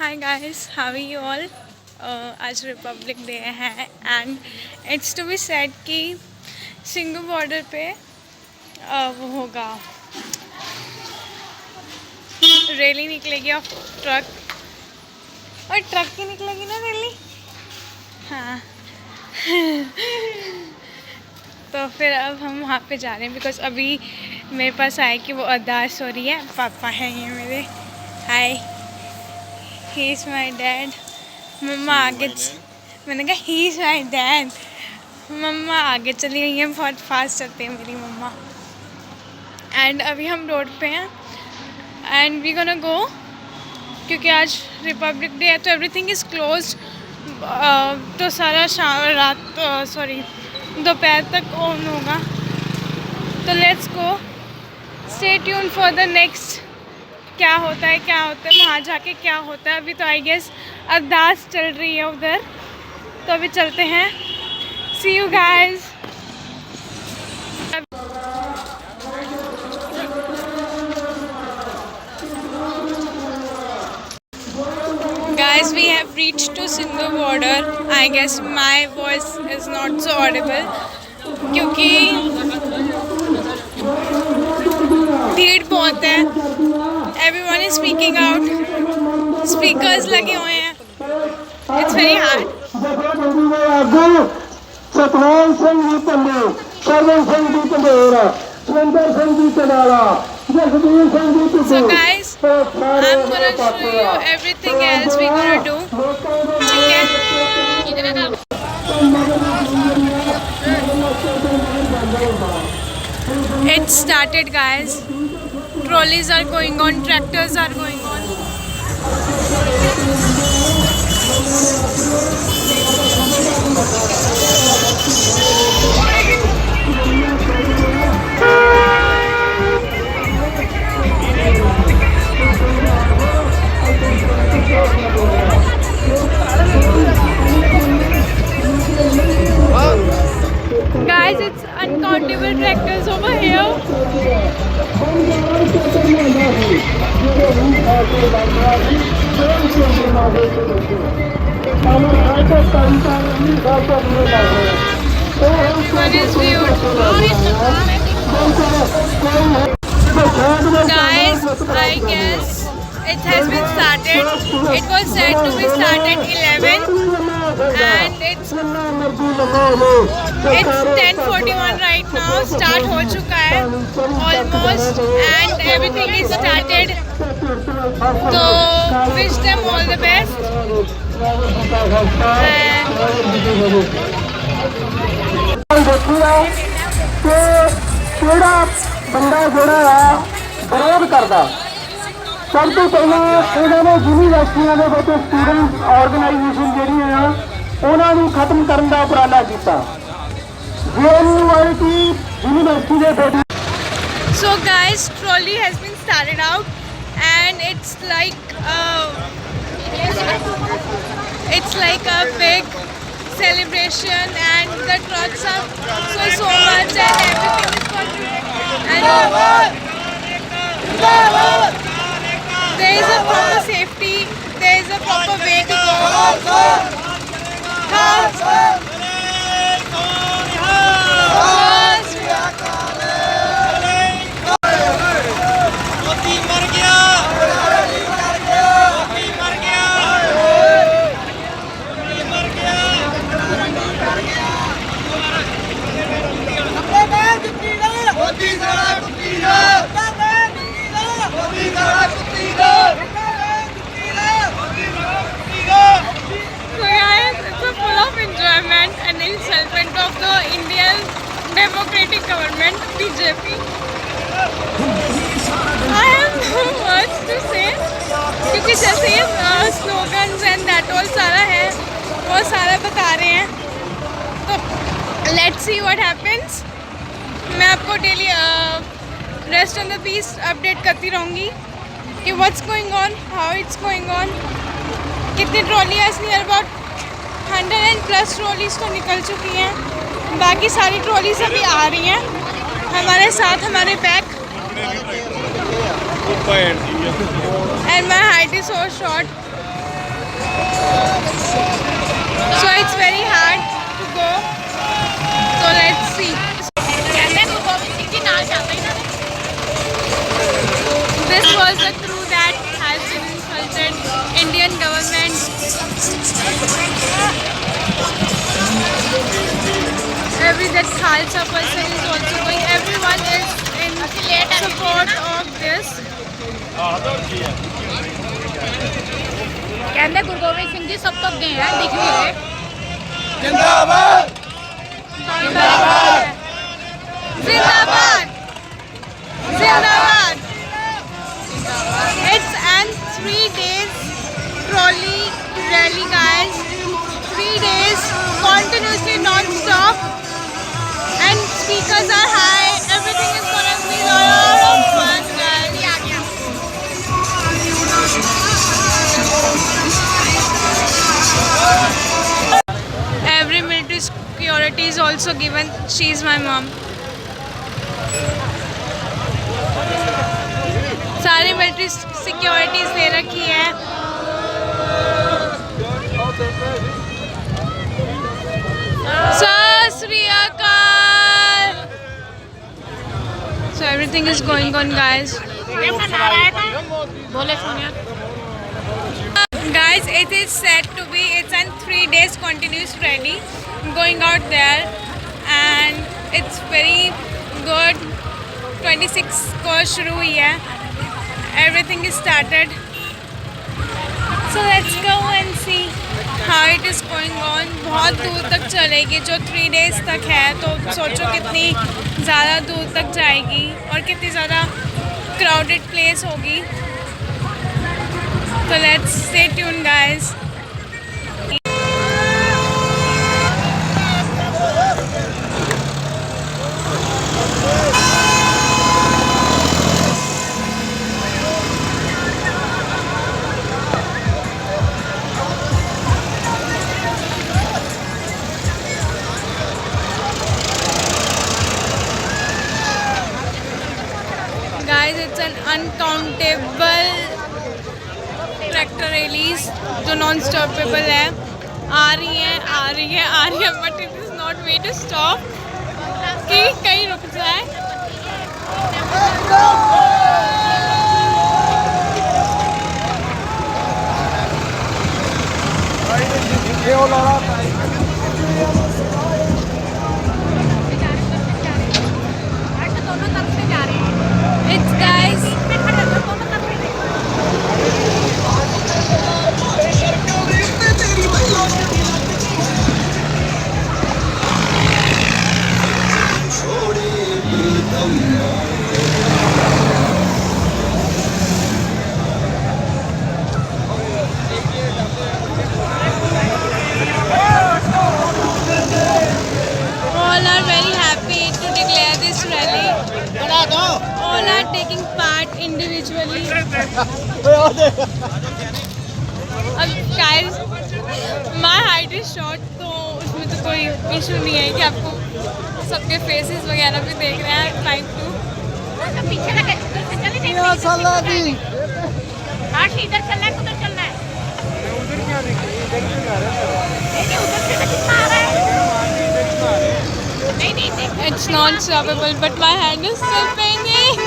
Hi guys, how are you all. आज republic day है and it's to be said कि Singhu border पे वो होगा, रैली निकलेगी ऑफ ट्रक, और ट्रक की निकलेगी ना रैली। हाँ तो फिर अब हम वहाँ पे जा रहे हैं बिकॉज अभी मेरे पास आए कि वो अरदास हो रही है। पापा हैं ये मेरे। हाय, ही इज़ माई डैड। मम्मा आगे मैंने कहा ही इज़ माई डैड। मम्मा आगे चली गई हैं, बहुत फास्ट चलती है मेरी मम्मा। एंड अभी हम रोड पे हैं एंड वी गोना गो, क्योंकि आज रिपब्लिक डे है तो एवरीथिंग इज़ क्लोज। तो सारा दोपहर तक ऑन होगा। तो let's go, stay tune for the next. क्या होता है वहाँ जाके क्या होता है। अभी तो आई गेस अरदास चल रही है उधर, तो अभी चलते हैं। See you guys. Guys, we have reached to Sindhu border. I guess my voice is not so audible क्योंकि भीड़ बहुत है। Everyone is speaking out. Speakers लगे हुए हैं। It's very hard. Satnam Singh ji Pande, Sarwan Singh ji Pander, Surendra Singh ji चनाला, Jasvir Singh ji Totu. So guys, I'm gonna show you everything else we gonna do. ठीक है? It started, guys. Trolleys are going on, tractors are going on. Guys, it's uncountable tractors over here. Everyone is beautiful. Guys, I guess it has been started. It was said to be started 11 and it's 10:41 right now. Start हो चुका है almost and everything is started. So wish them all the best. ਕਿਹੜਾ ਬੰਦਾ ਜਿਹੜਾ ਆ ਵਿਰੋਧ ਕਰਦਾ, ਸਭ ਤੋਂ ਪਹਿਲਾਂ ਇਹਨਾਂ ਨੇ ਯੂਨੀਵਰਸਿਟੀਆਂ ਦੇ ਵਿੱਚ ਸਟੂਡੈਂਟ ਆਰਗੇਨਾਈਜੇਸ਼ਨ ਜਿਹੜੀਆਂ ਆ ਉਹਨਾਂ ਨੂੰ ਖਤਮ ਕਰਨ ਦਾ ਉਪਰਾਲਾ ਕੀਤਾ। ਯੂਨੀਵਰਸਿਟੀ ਦੇ ਵਿੱਚ So guys, trolley has been started out and it's like a big celebration and the trucks are so much and everything is contributing and there is a proper safety, there is a proper way to go. So guys, it's a full of enjoyment and insultment of the Indian Democratic Government, BJP. I have no words to say क्योंकि जैसे ये slogans and that all सारा है, वो सारा बता रहे हैं। तो let's see what happens. मैं आपको daily rest on the peace update करती रहूँगी कि what's going on, how it's going on. कितनी ट्रॉलीज, नियर अबाउट 100+ ट्रॉलीज तो निकल चुकी हैं, बाकी सारी ट्रॉलीज अभी आ रही हैं हमारे साथ, हमारे bag. And my height is so short So it's very hard to go. So let's see. This was the crew that has been insulted Indian government. That Khalsa person is also going. Everyone is in support of this. कहते गुरु गोबिंद सिंह जी सब तो गए हैं दिख नहीं रहे जिंदाबाद जिंदाबाद जिंदाबाद It's an 3 days trolley rally, guys. 3 days continuously non-stop, and speakers are high. Everything is gonna be a lot of fun, guys. Every military security is also given. She's my mom. सारी military securities दे रखी है. सत श्री अकाल. So everything is going on, guys. बोले Sonia Guys, it is said to be it's an 3 days continuous rally going out there, and it's very good. 26 को शुरू हुई है. Everything is started. So let's go and see how it is going on. बहुत दूर तक चलेगी. जो 3 days तक है, तो सोचो कितनी ज़्यादा दूर तक जाएगी और कितनी ज़्यादा crowded place होगी. So let's stay tuned, guys. Guys, it's an uncountable tractor rallies जो नॉन स्टॉपेबल है. आ रही है but it is not way to stop कि कहीं रुक जाए. दोनों तरफ से जा रहे हैं It's guys. All are very happy to declare this rally. All are taking part individually. अब guys, my height is short, तो उसमें तो कोई इशू नहीं है कि आपको सबके फेसेस वगैरह भी देख रहे हैं. Thank you. पीछे लगे चले नहीं हाँ इधर चलना है उधर चलना है नहीं It's not stoppable, but my hand is still paining.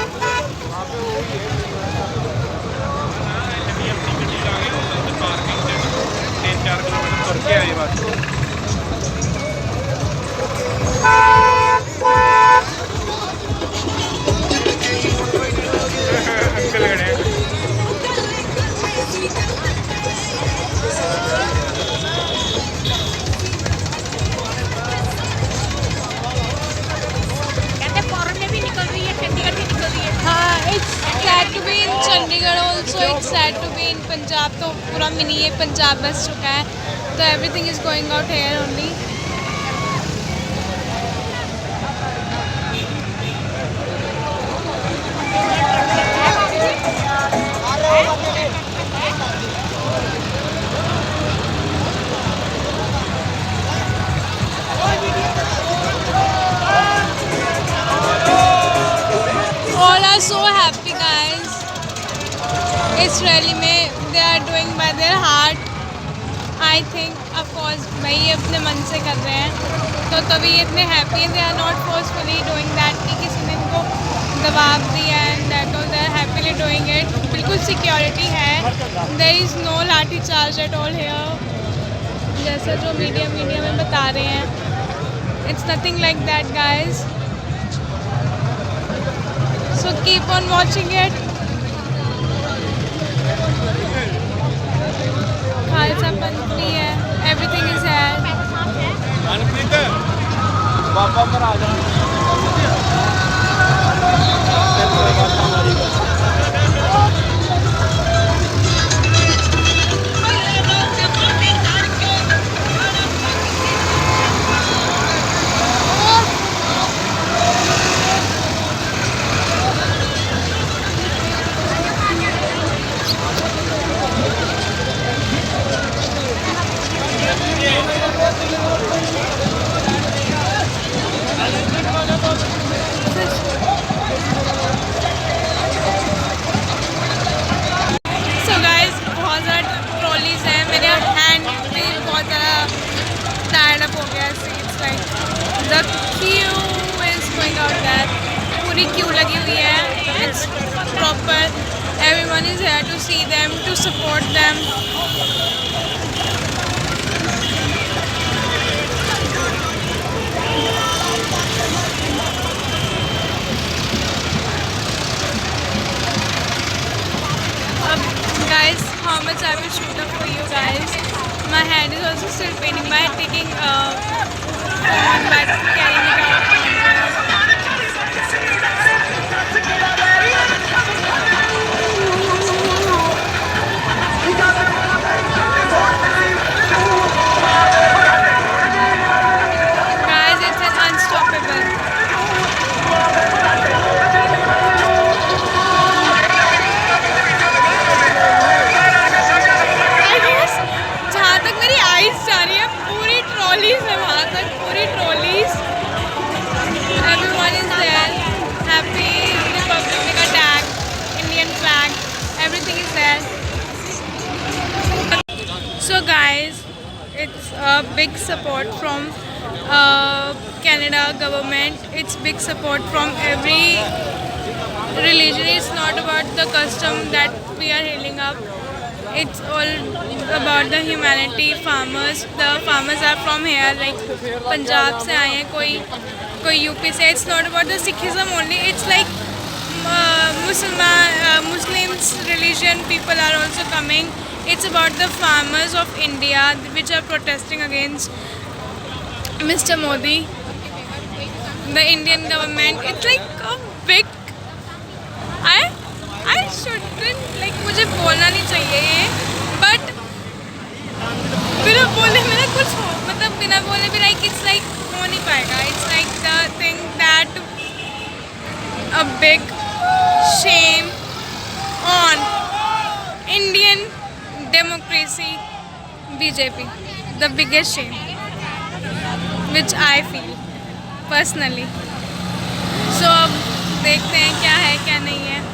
कहते फॉरेन में भी निकल रही है चंडीगढ़ भी निकल रही है हाँ, it's sad to be in Chandigarh also. It's sad to be in Punjab. तो पूरा मिनी ये पंजाब बस चुका है. तो everything is going out here only. All are so happy, guys. इस रैली में they are doing by their heart. I think of course भाई अपने मन से कर रहे हैं तो तभी इतने हैप्पी हैं. They are not forcefully doing that कि किसी ने इनको दबाव दिया and that all. They are happily doing it. बिल्कुल सिक्योरिटी है. There is no lathi charge at all here जैसा जो मीडिया में बता रहे हैं. It's nothing like that guys. So keep on watching it. Khalsa Panth भी है. एवरीथिंग इज है. पापा पर आ जाओ. सो गाइज बहुत ज़्यादा ट्रॉलीज हैं. मेरे हैंड भी बहुत ज़्यादा टायर्ड अप हो गया. It's like the queue is going out that. पूरी क्यू लगी हुई है. It's proper. Everyone is here to see them, to support them. Guys, how much I will shoot up for you guys. My hand is also still paining by taking phone by carrying it out. Guys, it's an unstoppable. जहाँ तक मेरी eyes जा रही है पूरी trolleys है. वहाँ तक पूरी trolleys. Everyone is there. Happy republic का tag, Indian flag, everything is there. So guys it's a big support from Canada government. It's big support from every religion. It's not about the custom that we are hailing up. It's all about the humanity. Farmers, the farmers are from here, like Punjab से आए हैं, कोई UP से. It's not about the Sikhism only. It's like Muslims religion people are also coming. It's about the farmers of India which are protesting against Mr. Modi, the Indian government. It's like a big. I shouldn't like मुझे बोलना नहीं चाहिए ये, but बिना बोले मेरा कुछ हो मतलब बिना बोले भी like it's like हो नहीं पाएगा. It's like the thing that a big shame on Indian democracy, BJP, the biggest shame which I feel personally. So अब देखते हैं क्या है क्या नहीं है.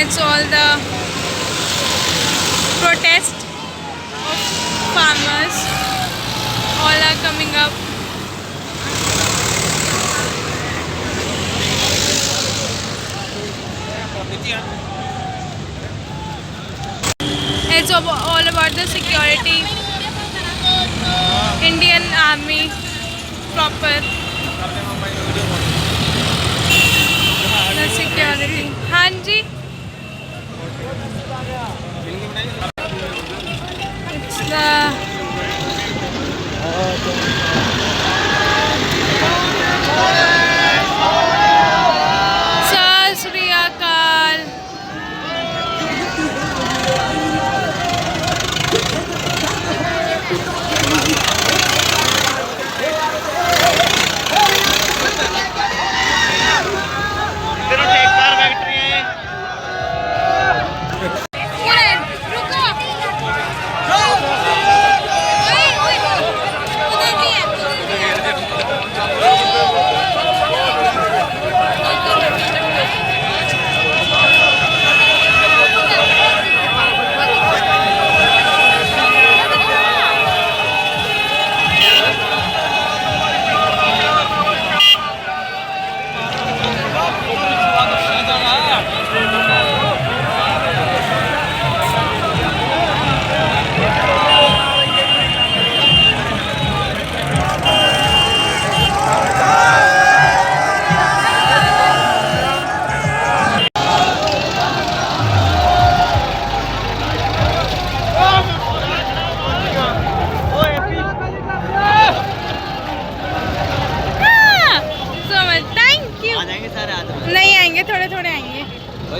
It's all the protest of farmers. All are coming up. It's all about the security. Indian army proper. The security. हाँ जी. It's the सत श्री अकाल. रुको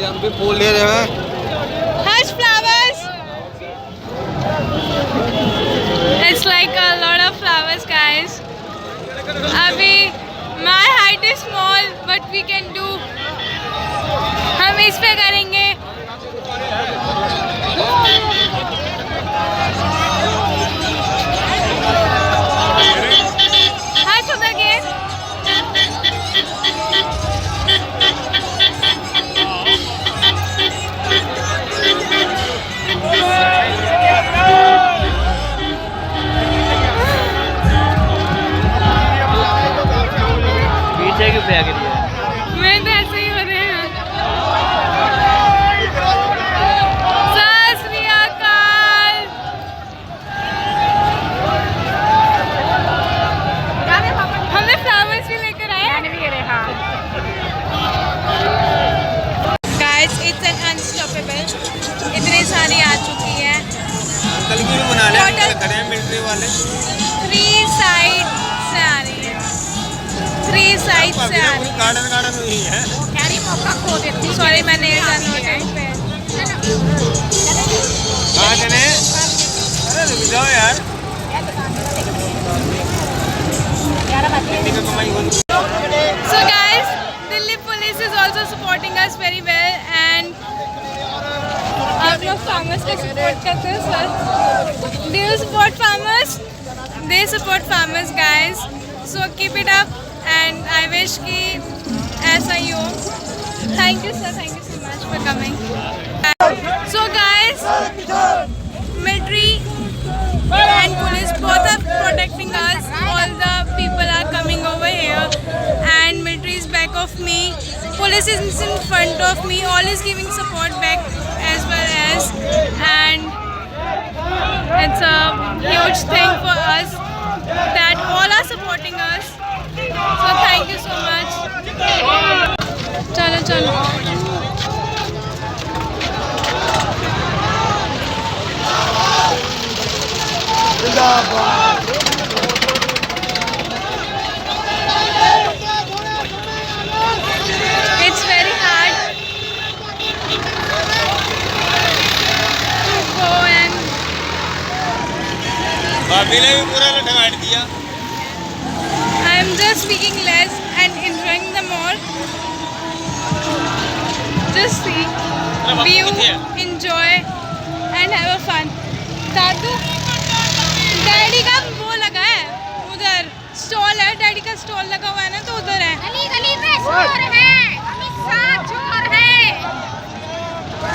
भाई हम भी फूल ले रहे हैं। Hush flowers. It's like a lot of flowers, guys. अभी my height is small, but we can do. हम इस पे करेंगे. Hush उधर के. पीछे क्यों फेंक दिया? मैं तो ऐसे ही हो रहे हैं. सत श्री अकाल. हमने फ्लावर्स भी लेकर आए. Guys, it's an unstoppable. इतनी सारी आ चुकी है. अंकल की भी बना ले, अंकल खड़े हैं मिलिट्री वाले। 3 साइड से आ रही है. 3 साइड से आ रही है. गार्डन गार्डन हुई है। कैरी मौका खो देती है। सॉरी मैंने नो टाइम पे. कहाँ चले? अरे रुक जाओ यार। इतनी कमाई होती। So guys, Delhi police is also supporting us very well and आप लोग farmers को support करते हो sir? Do you support farmers? They support farmers, guys. So keep it up and I wish कि ऐसा ही हो. Thank you sir, thank you so much for coming. So guys, military and police both are protecting us. All the people are coming over here and military is back of me. Police is in front of me. All is giving support back as well as, and it's a huge thing for us that all are supporting us. So thank you so much. Chalo chalo. It's very hard to go and भाभी ने भी पूरा लटकाट दिया। I'm just speaking less and enjoying the more. Just see, view, enjoy and have a fun. Dadu, daddy का वो लगा है उधर स्टॉल है. डैडी का स्टॉल लगा हुआ है ना तो उधर है. गली गली में शोर है, हमेशा शोर है।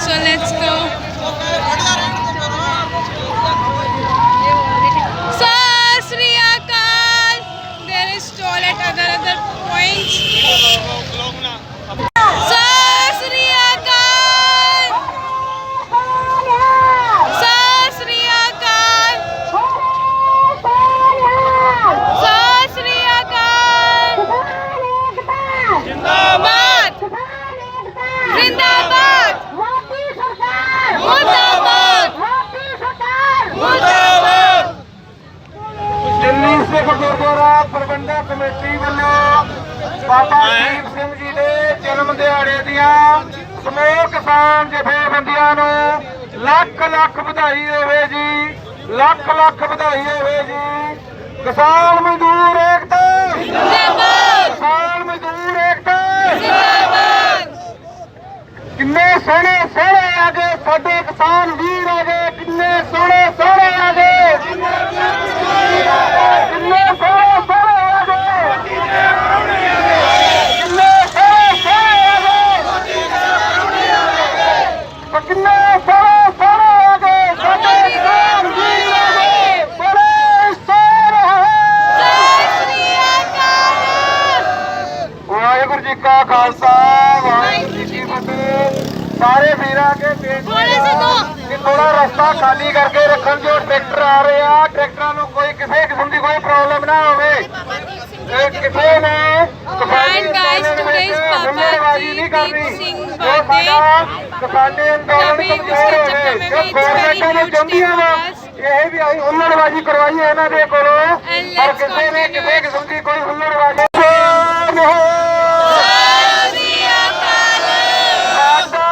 So let's go. Sat Shri Akal. There is stall at other points. Sat Shri Akal. Sat Shri Akal. Sat Shri Akal. Zindabad. Zindabad. मुर्दाबाद. मुर्दाबाद. ਦਿੱਲੀ ਸਿੱਖ ਗੁਰਦੁਆਰਾ ਪ੍ਰਬੰਧਕ ਕਮੇਟੀ ਵੱਲੋਂ ਬਾਬਾ ਦੀਪ ਸਿੰਘ ਜੀ ਦੇ ਜਨਮ ਦਿਹਾੜੇ ਦੀਆਂ ਸਮੂਹ ਕਿਸਾਨ ਜਥੇਬੰਦੀਆਂ ਨੂੰ ਲੱਖ ਲੱਖ ਵਧਾਈ ਹੋਵੇ ਜੀ. ਲੱਖ ਲੱਖ ਵਧਾਈ ਹੋਵੇ ਜੀ. ਕਿਸਾਨ ਮਜ਼ਦੂਰ ਏਕਤਾ जिंदाबाद. ਕਿਸਾਨ ਮਜ਼ਦੂਰ ਏਕਤਾ. जिंदाबाद. ਕਿੰਨੇ ਸੋਹਣੇ ਸੋਹਣੇ ਆ ਗਏ ਸਾਡੇ ਕਿਸਾਨ ਵੀਰ ਆ ਗਏ. ਕਿੰਨੇ ਸੋਹਣੇ ਸੋਹਣੇ ਆ ਗਏ. ਕਿੰਨੇ ਸੋਹਣੇ ਸੋਹਣੇ ਆ ਗਏ. ਕਿੰਨੇ ਸੋਹਣੇ ਸੋਹਣੇ ਆ ਗਏ. ਕਿੰਨੇ ਸੋਹਣੇ ਸੋਹਣੇ ਆ ਗਏ ਸਾਡੇ ਕਿਸਾਨ ਵੀਰ ਆ ਗਏ. ਬੜੇ ਸੋਹਣੇ सत श्री अकाल. ਵਾਹਿਗੁਰੂ ਜੀ ਕਾ ਖਾਲਸਾ ਵਾਹਿਗੁਰੂ ਜੀ ਕੀ ਫਤਿਹ। ਸਾਰੇ ਵੀਰਾਂ ਕੇ थोड़े से दो. ਕਿ ਥੋੜਾ ਰਸਤਾ ਖਾਲੀ ਕਰਕੇ ਰੱਖਣ ਜੋ ਟਰੈਕਟਰ ਆ ਰਹੇ ਆ. ਟਰੈਕਟਰਾਂ ਨੂੰ ਕੋਈ ਕਿਸੇ ਕਿਸਮ ਦੀ ਕੋਈ ਪ੍ਰੋਬਲਮ ਨਾ ਹੋਵੇ. ਇਹ ਕਿਸੇ ਨੇ And guys, today is Papa ਨਹੀਂ ਕਰਨੀ. Deep Singh ਜੋ birthday. ਸਾਡਾ ਕਿਸਾਨੀ ਅੰਦੋਲਨ तभी ਕਮਜ਼ੋਰ उसके ਹੋਵੇ चक्कर में ਜੋ भी it's very ਗੌਰਮੈਂਟਾਂ ਨੇ huge ਚਾਹੁੰਦੀਆਂ thing ਵਾ for us. ਇਹ ਵੀ ਅਸੀਂ ਹੁੱਲੜਬਾਜ਼ੀ ਕਰਵਾਈ ਹੈ ਇਹਨਾਂ ਦੇ ਕੋਲੋਂ. And ਪਰ let's ਕਿਸੇ ਨੇ continue ਕਿਸੇ it. ਕਿਸਮ ਦੀ ਕੋਈ ਹੁੱਲੜਬਾਜ਼ੀ सत श्री अकाल. ਸਾਡਾ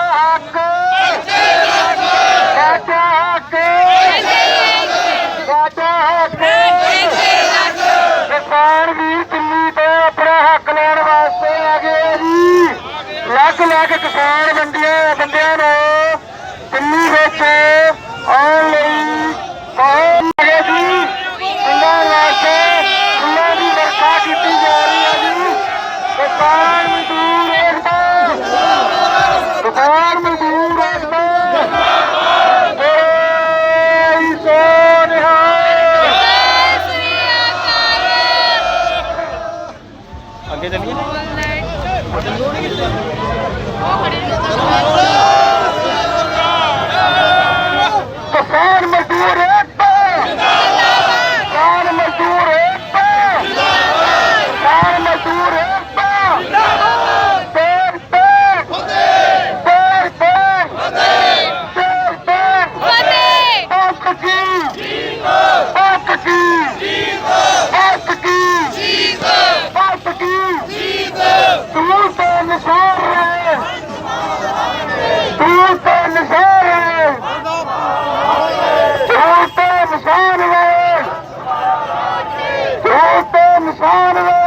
तीर पे निशान है, तीर पे निशान है, तीर पे निशान है।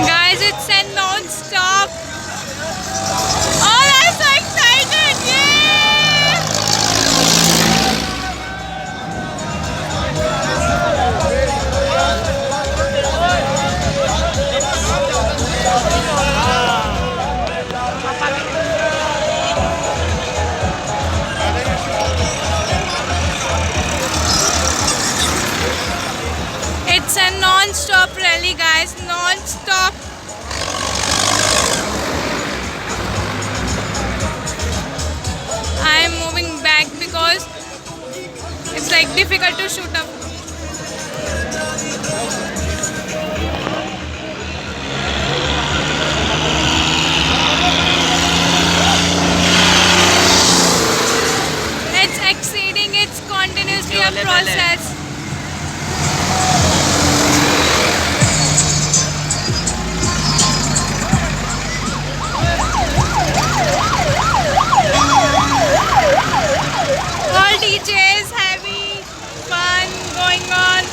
Guys, it's a non-stop. Oh, I'm so excited! Yay! It's a non-stop rally, guys. Non-stop. I am moving back because it's like difficult to shoot up. It's exceeding. It's continuously a process. All DJs having fun going on.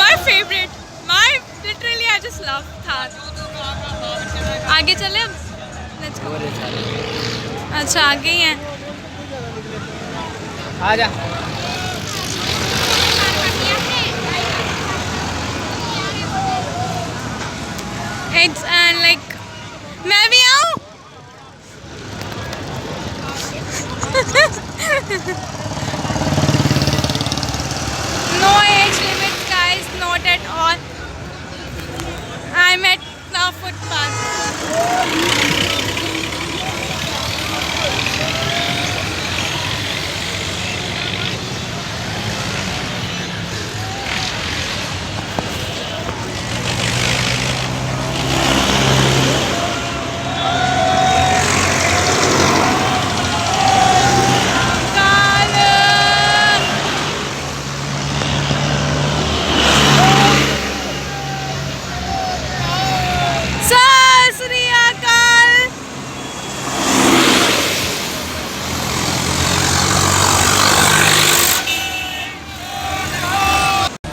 My favorite. Literally I just love Thar. आगे चले? Let's go. अच्छा आगे ही हैं. आजा It's like मैं भी आऊँ? No age limit, guys, not at all. I'm at the footpath.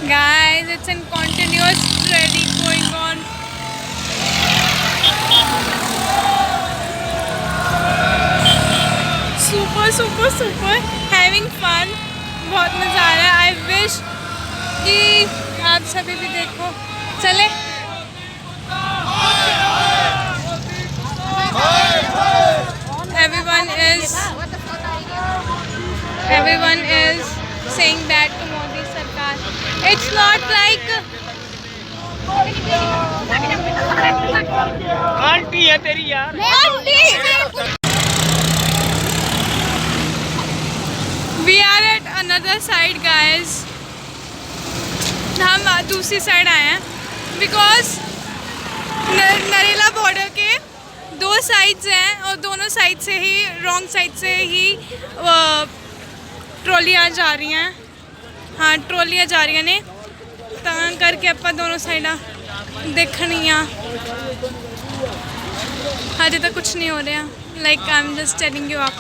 Guys, it's in continuous rally going on. Super having fun. बहुत मजा आ रहा है. I wish कि आप सभी भी देखो. चले? Everyone is saying that to Modi Sarkar. It's not like aunty है तेरी यार We are at another side, guys. हम दूसरी साइड आए हैं because नरेला बॉर्डर के दो साइड्स हैं और दोनों साइड से ही रॉन्ग साइड से ही ट्रॉलियाँ जा रही हैं. हाँ ट्रॉलियाँ जा रही ने ਤਾਂ ਕਰਕੇ ਆਪਾਂ दोनों ਸਾਈਡਾਂ ਦੇਖਣੀਆਂ. हजे तक कुछ नहीं हो रहा. Like I am just telling you आप.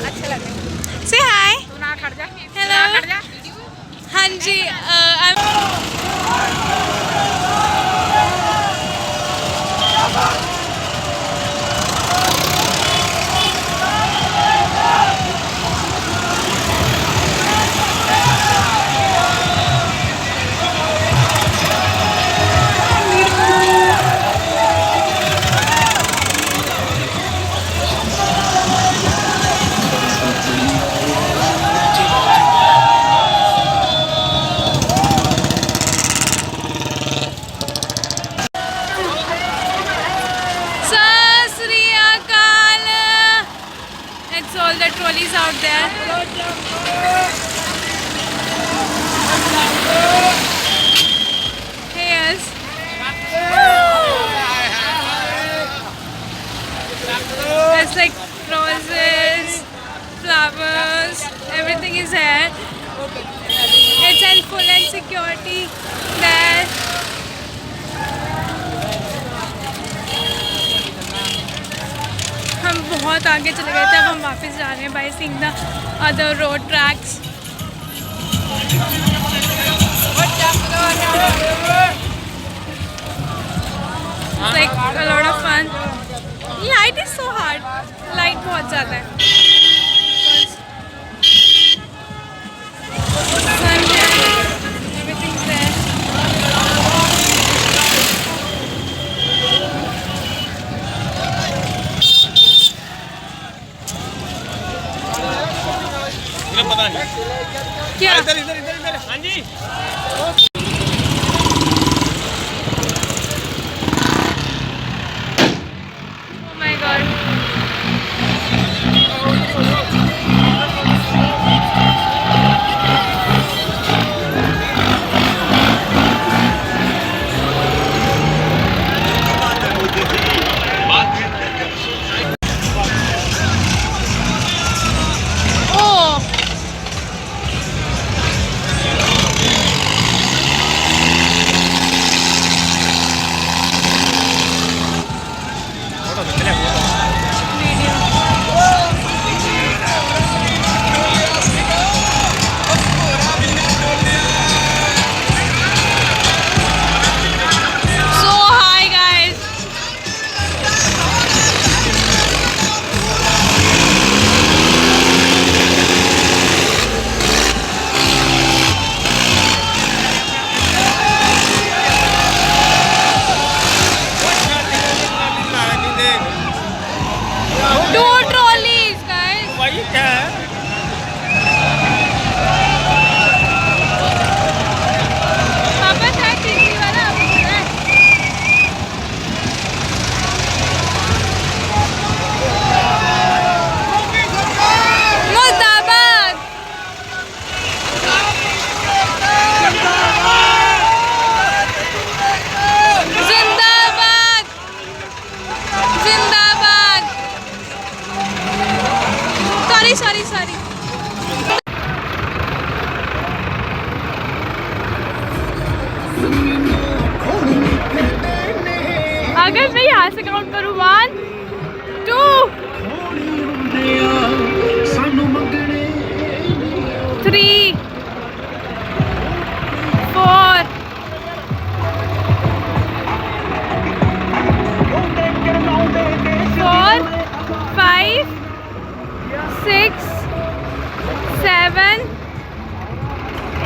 अच्छा लगे से हाय. तू ना खड़ जा हेलो. हाँ जी Yes. There's like roses, flowers, everything is here. It's in full and security there. हम बहुत आगे चले गए थे, अब हम वापस जा रहे हैं by seeing the other road tracks. It's like a lot of fun. Light is so hard. Light बहुत ज़्यादा है. Sun है, everything's there. क्या? इधर इधर इधर इधर. हाँ जी. Oh my God. Oh. So high, guys. Two trolleys, guys. भाई क्या है? वापस है तीसरी वाला. मुर्दाबाद. जिंदाबाद. जिंदाबाद. Sorry. अगर मैं यहाँ से काउंट करूँ 1, 2, 3, 4, 5, 6, 7,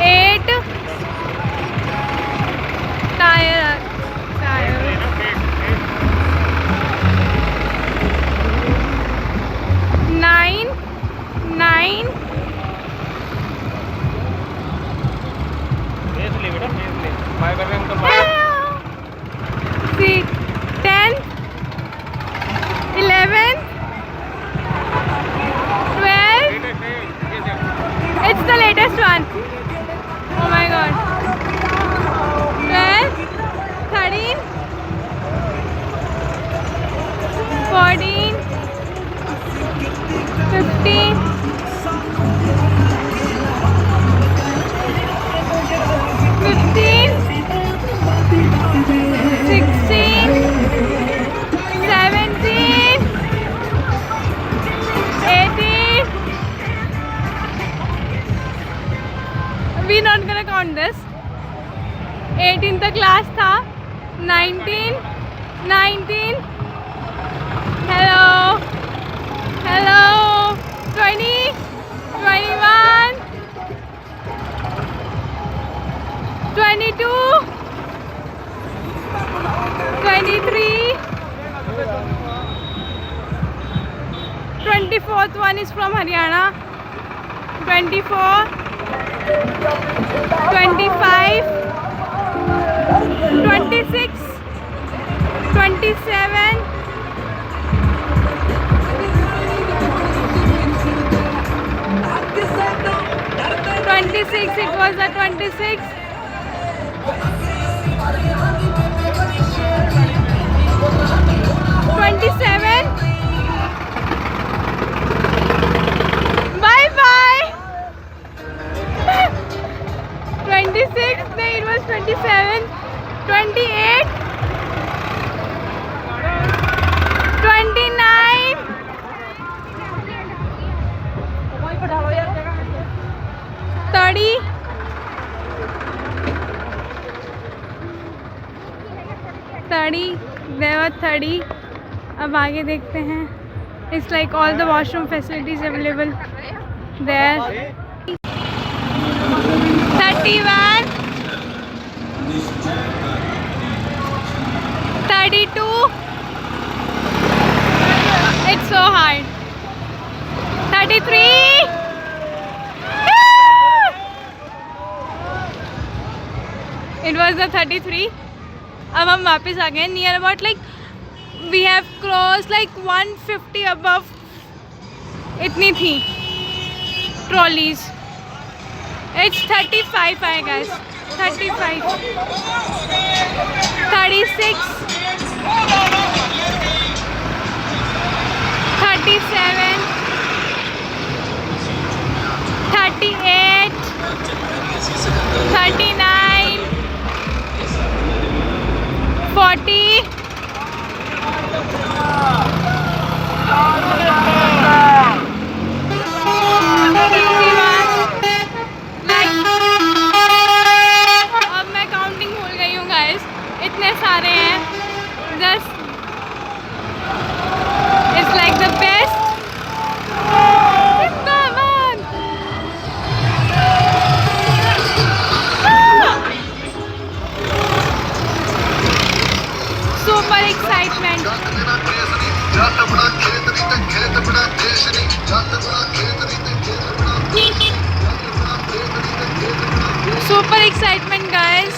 8. Tire. 9. फेस ले बेटा, फेस ले. बाय कर रहे हैं उनका bye. 10, 11, 12. It's the latest one. Oh my God. 12, 13, 14, 15, 16, 17, 18. We're not gonna count this. 18 तक क्लास था. 19. Hello. 20, 21, 22, 23. 24th one is from Haryana. 24, 25, 26, 27, 28, 26, it was the 26. 27. Bye bye. 26. No, it was 27. 28. 29. 30. 30. There were 30. अब आगे देखते हैं. It's like all the washroom facilities available there. 31. 32. It's so hard. 33. It was the 33. अब हम वापस आ गए. Near about like we have crossed like 150 above. इतनी थी trolleys. It's 35 है guys. 35. 36. 37. 38. 39. 40. 51. अब मैं काउंटिंग भूल गई हूँ गाइस. इतने सारे हैं. Just it's like the best. Come on. Super excitement. Super excitement guys.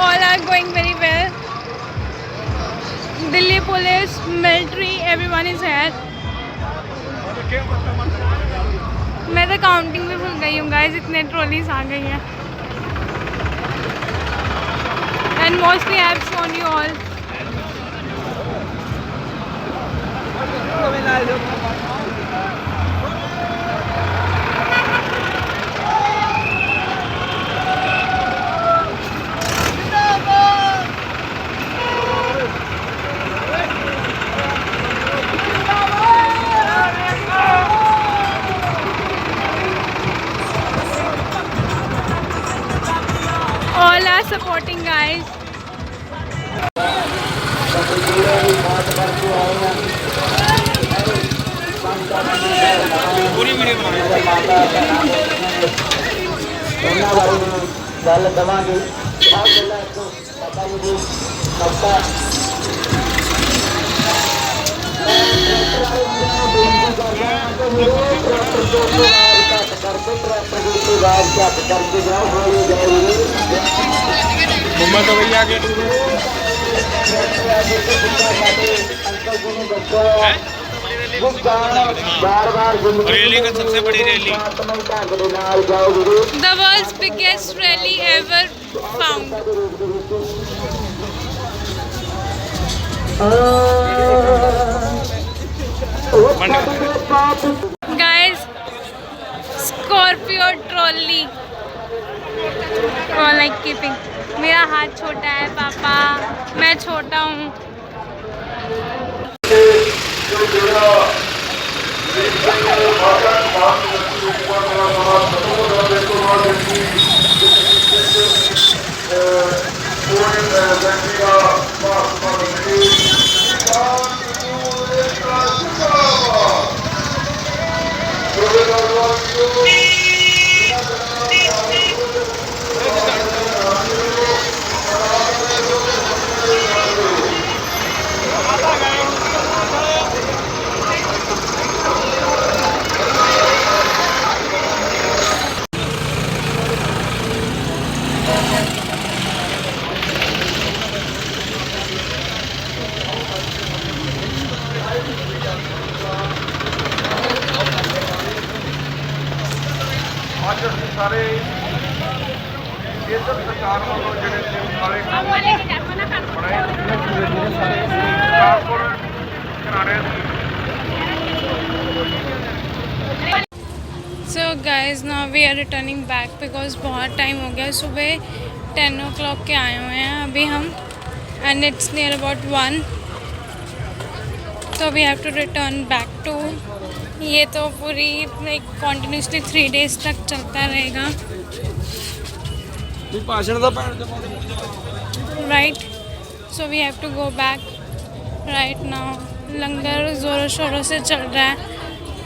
All are going very well. Delhi police, military, everyone is here. मैं तो काउंटिंग में भूल गई हूँ गाइस. इतने ट्रॉलीज आ गई हैं. And mostly I have shown you all. All are supporting guys. पूरी वीडियो बनानी ਉਹਨਾਂ ਬਾਰੇ ਗੱਲ ਦਵਾਂਗੇ. ਆਹ ਗੱਲਾਂ ਤੋਂ ਪਤਾ ਜੀ ਦੀ ਨਕਸ਼ਾ मुम्बई तो भैया आगे रैली का सबसे बड़ी rally. The world's biggest rally ever found. Guys, Scorpio trolley. और like keeping. मेरा हाथ छोटा है पापा. मैं छोटा हूँ. ਅੱਜ ਅਸੀਂ ਸਾਰੇ ਕੇਂਦਰ ਸਰਕਾਰ ਵੱਲੋਂ ਜਿਹੜੇ ਸਾਰੇ हमारे टैप ना कर ਬਣਾਏ ਕਾਰਪੋਰੇਟ ਘਰਾਣੇ ਦੀ So guys, now we are returning back because बहुत टाइम हो गया. सुबह 10 o'clock के आए हुए हैं अभी हम, and it's near about 1. तो we have to return back to. ये तो पूरी like continuously 3 days तक चलता रहेगा. भाषण का Right. So we have to go back right now. लंगर ज़ोरों शोरों से चल रहा है.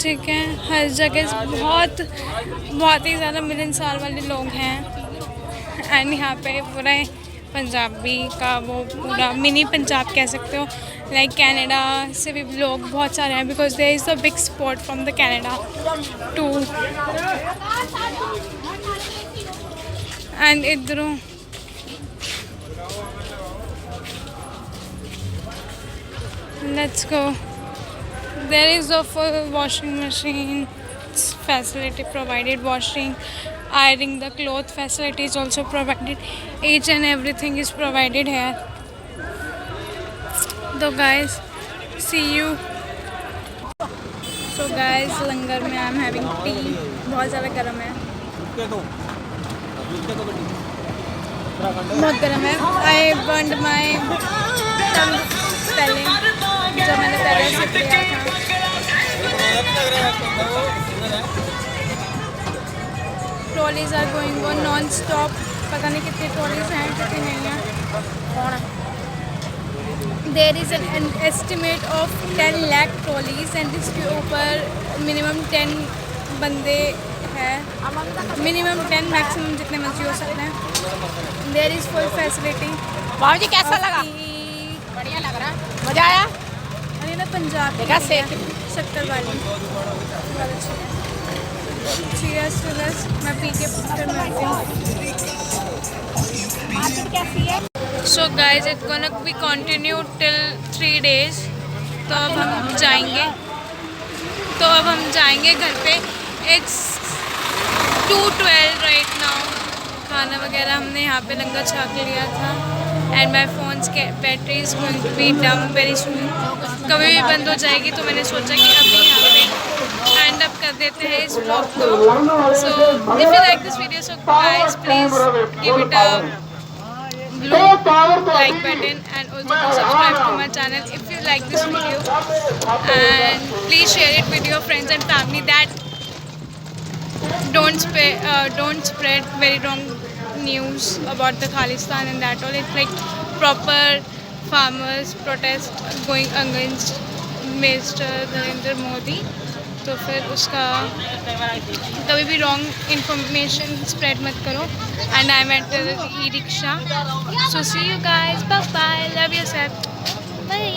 ठीक है, हर जगह बहुत ही ज़्यादा मिलनसार वाले लोग हैं. एंड यहाँ पे पूरा पंजाबी का वो पूरा मिनी पंजाब कह सकते हो. लाइक कनाडा से भी लोग बहुत सारे हैं because there is a big support from the Canada too. And इधरों let's go. There is a full washing machine facility provided, washing, ironing the cloth facility is also provided. Each and everything is provided here. So guys, see you. So guys, langar में I am having tea. बहुत ज़्यादा गर्म है. बहुत गर्म है. I burned my tongue पहले जब मैंने पहले सिप लिया था. Trolleys are going on non stop. पता नहीं कितनी ट्रॉलीज हैं कितनी नहीं हैं. There is an estimate of 10 lakh trolleys and इसके ऊपर मिनिमम 10 बंदे हैं. मिनिमम 10 मैक्सिमम जितने मर्जी हो सकते हैं. There is full facility. बाबू जी कैसा लगा? बढ़िया लग रहा है. मजा आया? अरे ना पंजाब देखा सेक. शक्कर वाली बहुत अच्छी है. Cheers to this. मैं पी के फिर मिलती हूँ. कैसी है? So guys it's gonna be continue till 3 days. तो अब हम जाएंगे घर पे. It's 2:12 right now. खाना वगैरह हमने यहाँ पे लंगर छक लिया था. एंड माई फोन्स के battery is going to be dumb very soon. कभी भी बंद हो जाएगी तो मैंने सोचा कि अभी यहाँ पे एंड अप कर देते हैं इस ब्लॉग को. So if you like this video so guys please give it a blue like button and also do subscribe to my channel if you like this video, and please share it with your friends and family that don't spread very wrong news about the Khalistan and that all. It's like proper farmers protest going against Mr. Narendra Modi. तो फिर उसका कभी भी wrong information spread मत करो. And I went e rickshaw. So see you guys. Bye bye. Love yourself. Bye.